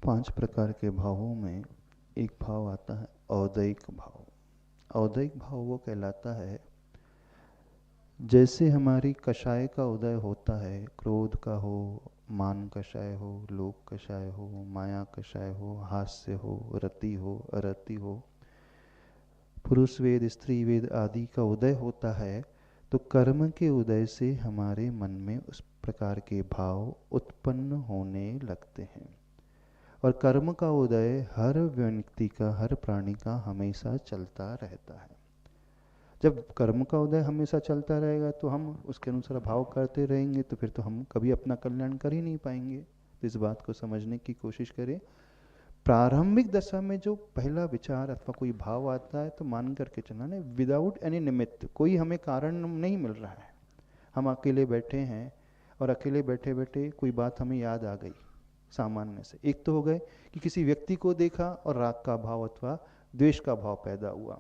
पांच प्रकार के भावों में एक भाव आता है औदैक भाव। औदैक भाव वो कहलाता है जैसे हमारी कषाय का उदय होता है, क्रोध का हो, मान कषाय हो, लोभ कषाय हो, माया कषाय हो, हास्य हो, रति हो, अरति हो, पुरुष वेद स्त्री वेद आदि का उदय होता है, तो कर्म के उदय से हमारे मन में उस प्रकार के भाव उत्पन्न होने लगते हैं। और कर्म का उदय हर व्यक्ति का, हर प्राणी का हमेशा चलता रहता है। जब कर्म का उदय हमेशा चलता रहेगा तो हम उसके अनुसार भाव करते रहेंगे, तो फिर तो हम कभी अपना कल्याण कर ही नहीं पाएंगे। तो इस बात को समझने की कोशिश करें। प्रारंभिक दशा में जो पहला विचार अथवा कोई भाव आता है तो मान करके चलना है विदाउट एनी निमित्त, कोई हमें कारण नहीं मिल रहा है, हम अकेले बैठे हैं और अकेले बैठे बैठे कोई बात हमें याद आ गई सामान्य से। एक तो हो गए कि किसी व्यक्ति को देखा और राग का भाव अथवा द्वेष का भाव पैदा हुआ,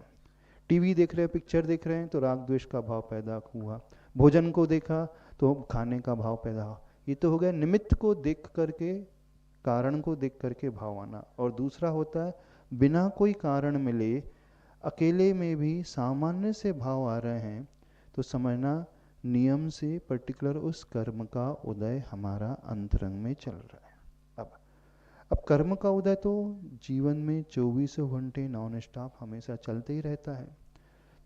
टीवी देख रहे हैं, पिक्चर देख रहे हैं तो राग द्वेष का भाव पैदा हुआ, भोजन को देखा तो खाने का भाव पैदा हुआ। ये तो हो गया निमित्त को देख करके, कारण को देख करके भाव आना। और दूसरा होता है बिना कोई कारण मिले अकेले में भी सामान्य से भाव आ रहे हैं, तो समझना नियम से पर्टिकुलर उस कर्म का उदय हमारा अंतरंग में चल रहा है। अब कर्म का उदय तो जीवन में 24 घंटे नॉन स्टॉप हमेशा चलते ही रहता है।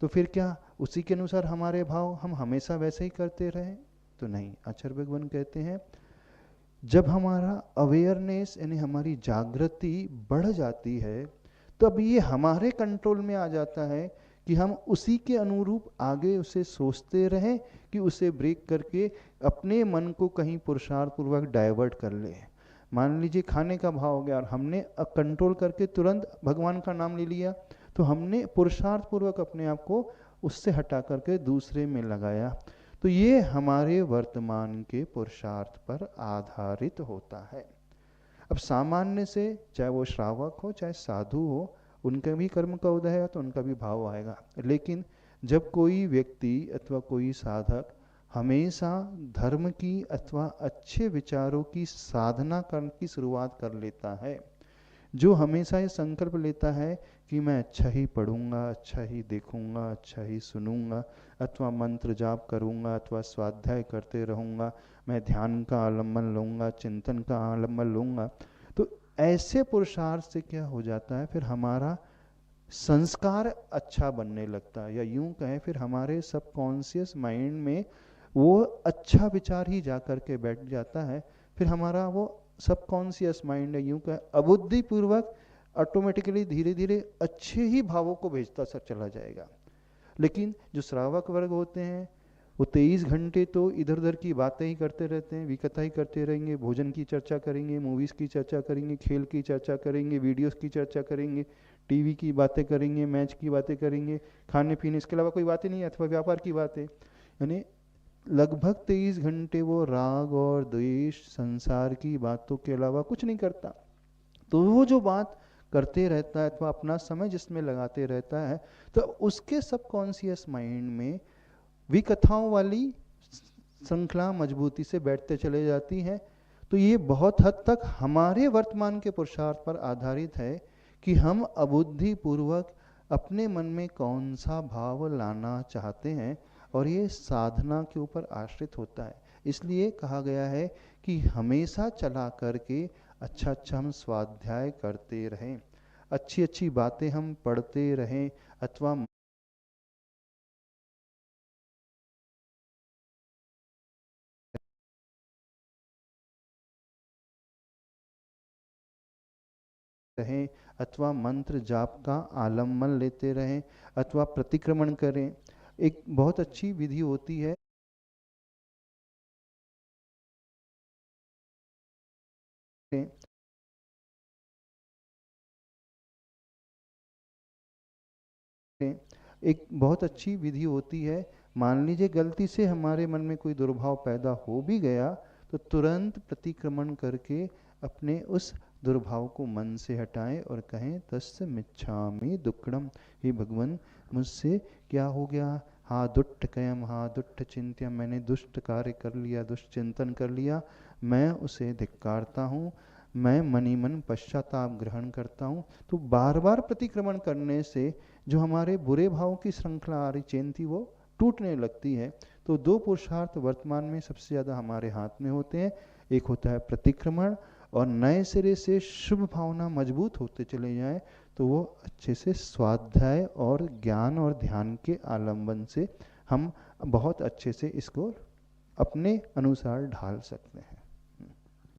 तो फिर क्या उसी के अनुसार हमारे भाव हम हमेशा वैसे ही करते रहे? तो नहीं। आचार्य भगवान कहते हैं जब हमारा अवेयरनेस यानी हमारी जागृति बढ़ जाती है तब ये हमारे कंट्रोल में आ जाता है कि हम उसी के अनुरूप आगे उसे सोचते रहें कि उसे ब्रेक करके अपने मन को कहीं पुरुषार्थ पूर्वक डाइवर्ट कर ले। मान लीजिए खाने का भाव हो गया और हमने कंट्रोल करके तुरंत भगवान का नाम ले लिया, तो हमने पुरुषार्थ पूर्वक अपने आप को उससे हटा करके दूसरे में लगाया। तो ये हमारे वर्तमान के पुरुषार्थ पर आधारित होता है। अब सामान्य से चाहे वो श्रावक हो चाहे साधु हो, उनके भी कर्म का उदय है तो उनका भी भाव आएगा। लेकिन जब कोई व्यक्ति अथवा कोई साधक हमेशा धर्म की अथवा अच्छे विचारों की साधना करने की शुरुआत कर लेता है, जो हमेशा ये संकल्प लेता है कि मैं अच्छा ही पढ़ूंगा, अच्छा ही देखूंगा, अच्छा ही सुनूंगा, अथवा मंत्र जाप करूंगा, अथवा स्वाध्याय करते रहूंगा, मैं ध्यान का आलम्बन लूंगा, चिंतन का आलम्बन लूंगा, तो ऐसे पुरुषार्थ से क्या हो जाता है, फिर हमारा संस्कार अच्छा बनने लगता है, या यूं कहें फिर हमारे सबकॉन्शियस माइंड में वो अच्छा विचार ही जा कर के बैठ जाता है। फिर हमारा वो सबकॉन्शियस माइंड है, यूं कहें अबुद्धि पूर्वक ऑटोमेटिकली धीरे धीरे अच्छे ही भावों को भेजता सर चला जाएगा। लेकिन जो श्रावक वर्ग होते हैं वो 23 घंटे तो इधर उधर की बातें ही करते रहते हैं, विकथा ही करते रहेंगे, भोजन की चर्चा करेंगे, मूवीज़ की चर्चा करेंगे, खेल की चर्चा करेंगे, वीडियोस की चर्चा करेंगे, टीवी की बातें करेंगे, मैच की बातें करेंगे, खाने पीने, इसके अलावा कोई बातें नहीं, अथवा व्यापार की बातें। यानी लगभग 23 घंटे वो राग और द्वेष संसार की बातों के अलावा कुछ नहीं करता। तो वो जो बात करते रहता है अथवा अपना समय जिसमें लगाते रहता है, तो उसके सबकॉन्शियस माइंड में विकथाओं वाली श्रृंखला मजबूती से बैठते चले जाती हैं। तो ये बहुत हद तक हमारे वर्तमान के पुरुषार्थ पर आधारित है कि हम अबुद्धि पूर्वक अपने मन में कौन सा भाव लाना चाहते हैं, और ये साधना के ऊपर आश्रित होता है। इसलिए कहा गया है कि हमेशा चला करके अच्छा अच्छा हम स्वाध्याय करते रहें, अच्छी अच्छी बातें हम पढ़ते रहें, अथवा रहें, अथवा मंत्र जाप का आलम्बन लेते रहें, अथवा प्रतिक्रमण करें। एक बहुत अच्छी विधि होती है एक बहुत अच्छी विधि होती है। मान लीजिए गलती से हमारे मन में कोई दुर्भाव पैदा हो भी गया, तो तुरंत प्रतिक्रमण करके अपने उस दुर्भाव को मन से हटाएं और कहें तस्य मिच्छामि दुक्कडम, हे भगवान मुझसे क्या हो गया, हा दुष्ट कयम, हा दुष्ट चिंत्यम, मैंने दुष्ट कार्य कर लिया, दुष्ट चिंतन कर लिया, मैं उसे धिक्कारता हूँ, मैं मनी मन पश्चाताप ग्रहण करता हूँ। तो बार बार प्रतिक्रमण करने से जो हमारे बुरे भाव की श्रृंखला आ रही चेन थी वो टूटने लगती है। तो दो पुरुषार्थ वर्तमान में सबसे ज़्यादा हमारे हाथ में होते हैं, एक होता है प्रतिक्रमण, और नए सिरे से शुभ भावना मजबूत होते चले जाएं तो वो अच्छे से स्वाध्याय और ज्ञान और ध्यान के आलंबन से हम बहुत अच्छे से इसको अपने अनुसार ढाल सकते हैं।